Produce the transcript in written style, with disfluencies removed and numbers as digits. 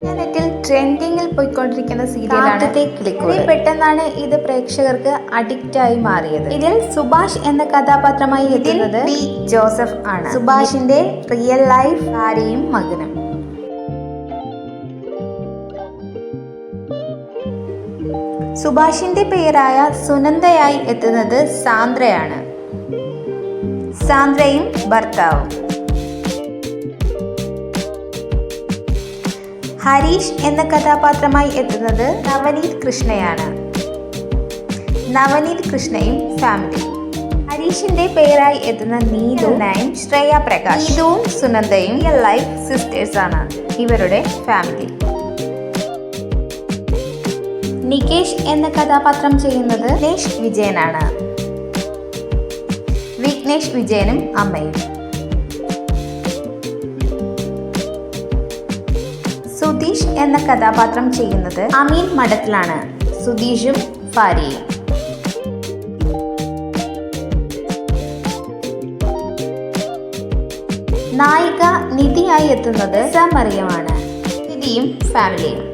നെറ്റിൽ ട്രെൻഡിങ്ങിൽ പോയിക്കൊണ്ടിരിക്കുന്ന സീരിയലാണ് പെട്ടെന്നാണ് ഇത് പ്രേക്ഷകർക്ക് അഡിക്റ്റ് ആയി മാറിയത്. ഇതിൽ സുഭാഷ് എന്ന കഥാപാത്രമായി എത്തുന്നത് പി ജോസഫ് ആണ്. സുഭാഷിന്റെ റിയൽ ലൈഫ് ഭാര്യയും മകനും. സുഭാഷിന്റെ പേരായ സുനന്ദയായി എത്തുന്നത് സാന്ദ്രയാണ്. സാന്ദ്രയും ഭർത്താവും. ഹരീഷ് എന്ന കഥാപാത്രമായി എത്തുന്നത് നവനീത് കൃഷ്ണയാണ്. നവനീത് കൃഷ്ണയും ഫാമിലി. ഹരീഷിന്റെ പേരായി എത്തുന്ന നീതുവും ശ്രേയ പ്രകാശ്. നീതുവും സുനന്ദയും റിയൽ ലൈഫ് സിസ്റ്റേഴ്സ് ആണ്. ഇവരുടെ ഫാമിലി. നികേഷ് എന്ന കഥാപാത്രം ചെയ്യുന്നത് വിഘ്നേഷ് വിജയനാണ്. വിഘ്നേഷ് വിജയനും അമ്മയും. സുധീഷ് എന്ന കഥാപാത്രം ചെയ്യുന്നത് അമീൻ മഠത്തിലാണ്. സുധീഷും ഭാര്യയും. നായിക നിധിയായി എത്തുന്നത് മറിയമാണ്. നിധിയും ഫാമിലിയും.